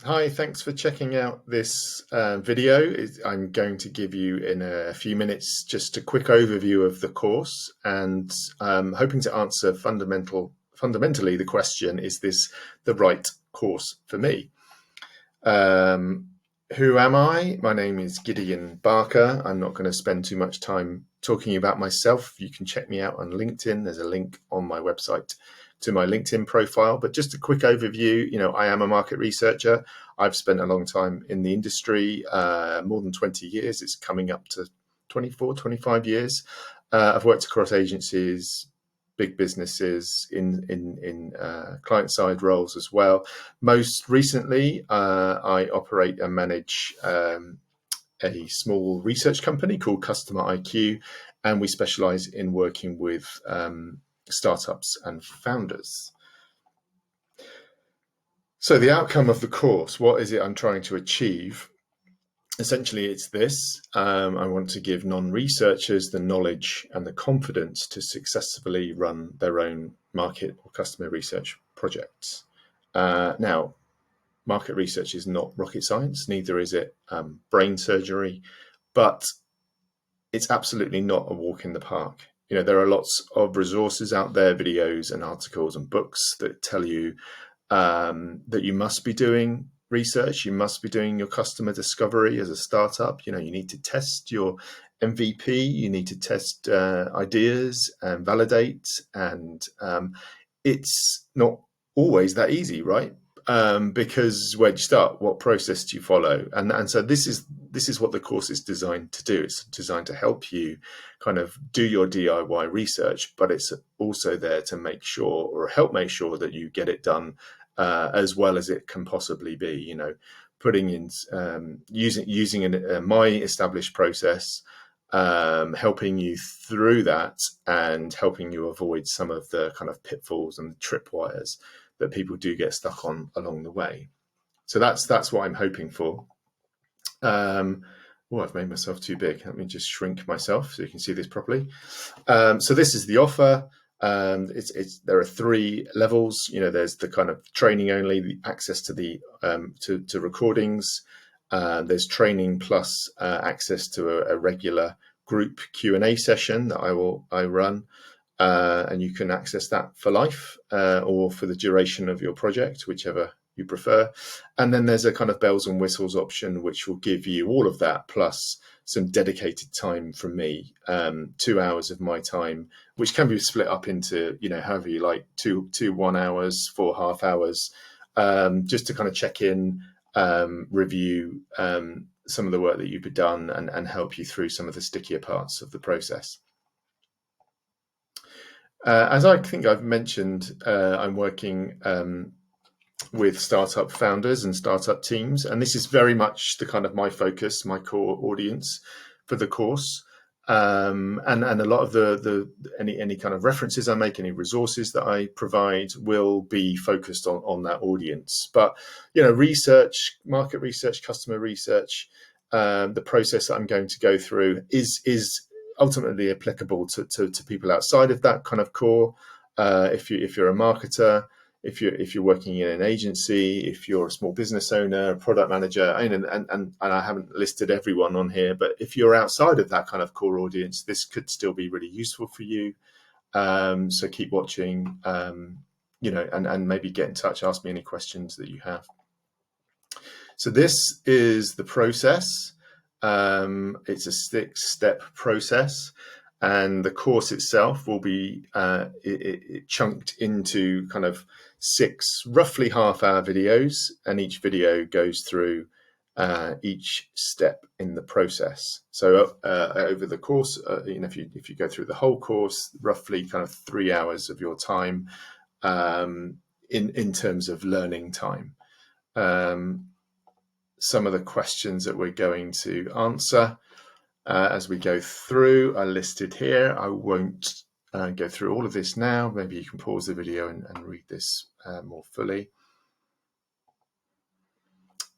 Hi, thanks for checking out this video. I'm going to give you in a few minutes just a quick overview of the course and hoping to answer fundamentally the question, is this the right course for me? Who am I? My name is Gideon Barker. I'm not going to spend too much time talking about myself. You can check me out on LinkedIn. There's a link on my website to my LinkedIn profile, but just a quick overview. I am a market researcher. I've spent a long time in the industry, more than 20 years. It's coming up to 24, 25 years. I've worked across agencies, big businesses, in client-side roles as well. Most recently, I operate and manage a small research company called Customer IQ, and we specialize in working with startups and founders. So the outcome of the course, what is it I'm trying to achieve? Essentially, it's this. I want to give non-researchers the knowledge and the confidence to successfully run their own market or customer research projects. Now, market research is not rocket science, neither is it brain surgery, but it's absolutely not a walk in the park. There are lots of resources out there, videos and articles and books that tell you that you must be doing research, you must be doing your customer discovery as a startup. You need to test your MVP, you need to test ideas and validate, and it's not always that easy, right? Because where do you start? What process do you follow? And so this is what the course is designed to do. It's designed to help you kind of do your DIY research, but it's also there to make sure, or help make sure, that you get it done as well as it can possibly be. Putting in using my established process, helping you through that and helping you avoid some of the kind of pitfalls and tripwires that people do get stuck on along the way. So that's what I'm hoping for. I've made myself too big. Let me just shrink myself so you can see this properly. So this is the offer. There are 3 levels. There's the kind of training only, the access to the to recordings. There's training plus access to a regular group Q&A session that I run. And you can access that for life or for the duration of your project, whichever you prefer. And then there's a kind of bells and whistles option, which will give you all of that plus some dedicated time from me, 2 hours of my time, which can be split up into, however you like, two 1 hours, 4 half hours, just to kind of check in, review some of the work that you've done and help you through some of the stickier parts of the process. As I think I've mentioned, I'm working with startup founders and startup teams, and this is very much the kind of my focus, my core audience for the course. And a lot of any kind of references I make, any resources that I provide, will be focused on that audience. But research, market research, customer research, the process that I'm going to go through is ultimately applicable to people outside of that kind of core. If you're a marketer, if you're working in an agency, if you're a small business owner, a product manager, and I haven't listed everyone on here, but if you're outside of that kind of core audience, this could still be really useful for you. So keep watching, and maybe get in touch, ask me any questions that you have. So this is the process. It's a 6-step process, and the course itself will be chunked into kind of 6 roughly half-hour videos, and each video goes through each step in the process. So over the course, if you go through the whole course, roughly kind of 3 hours of your time in terms of learning time. Some of the questions that we're going to answer as we go through are listed here. I won't go through all of this now. Maybe you can pause the video and read this more fully.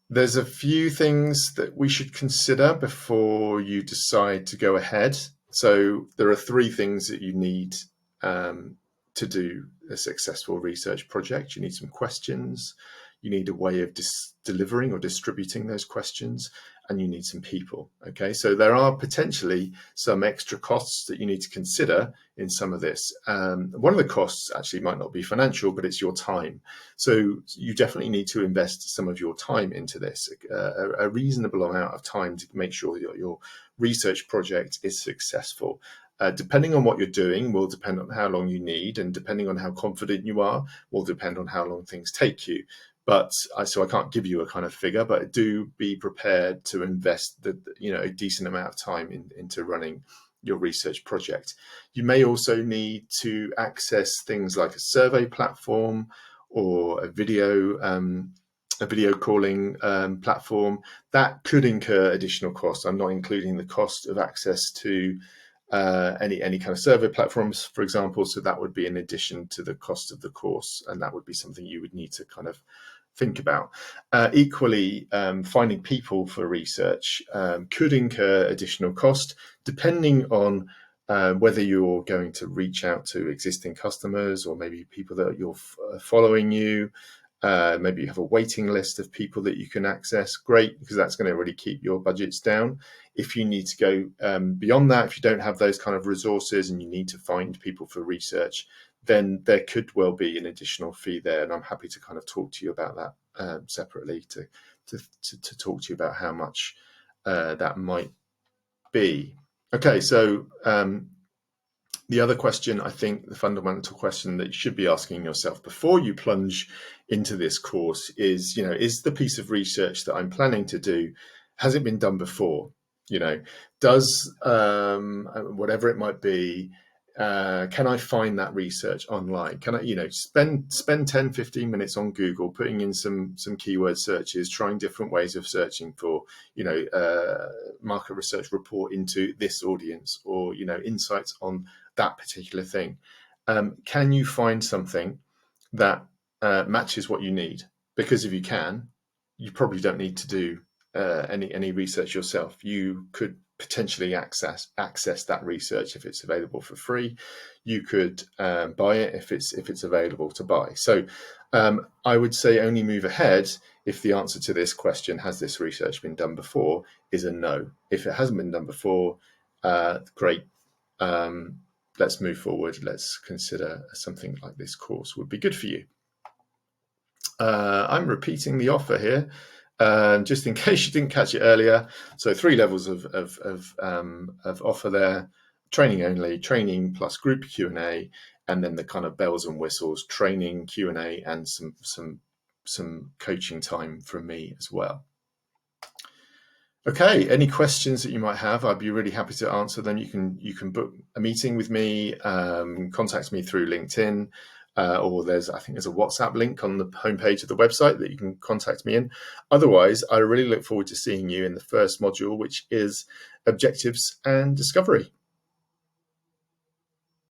There's a few things that we should consider before you decide to go ahead. So there are 3 things that you need to do a successful research project. You need some questions, you need a way of delivering or distributing those questions, and you need some people. Okay, so there are potentially some extra costs that you need to consider in some of this. One of the costs actually might not be financial, but it's your time. So you definitely need to invest some of your time into this, a reasonable amount of time to make sure that your research project is successful. Depending on what you're doing will depend on how long you need, and depending on how confident you are will depend on how long things take you. But so I can't give you a kind of figure, but do be prepared to invest a decent amount of time into running your research project. You may also need to access things like a survey platform or a video calling platform. That could incur additional costs. I'm not including the cost of access to any kind of survey platforms, for example. So that would be in addition to the cost of the course, and that would be something you would need to kind of think about. Equally, finding people for research could incur additional cost, depending on whether you're going to reach out to existing customers or maybe people that you're following you. Maybe you have a waiting list of people that you can access. Great, because that's going to really keep your budgets down. If you need to go beyond that, if you don't have those kind of resources and you need to find people for research, then there could well be an additional fee there. And I'm happy to kind of talk to you about that separately to talk to you about how much that might be. Okay, so the other question, I think the fundamental question that you should be asking yourself before you plunge into this course is, is the piece of research that I'm planning to do, has it been done before? Does whatever it might be, can I find that research online? Can I, spend 10, 15 minutes on Google, putting in some keyword searches, trying different ways of searching for, market research report into this audience, or, insights on that particular thing. Can you find something that matches what you need? Because if you can, you probably don't need to do any research yourself. You could potentially access that research if it's available for free. You could buy it if it's available to buy. So I would say only move ahead if the answer to this question, has this research been done before, is a no. If it hasn't been done before, great. Let's move forward. Let's consider something like this course would be good for you. I'm repeating the offer here, just in case you didn't catch it earlier. So 3 levels of offer there: training only, training plus group Q&A, and then the kind of bells and whistles, training, Q&A, and some coaching time from me as well. Okay, any questions that you might have, I'd be really happy to answer them. You can book a meeting with me, contact me through LinkedIn, or I think there's a WhatsApp link on the homepage of the website that you can contact me in. Otherwise, I really look forward to seeing you in the first module, which is objectives and discovery.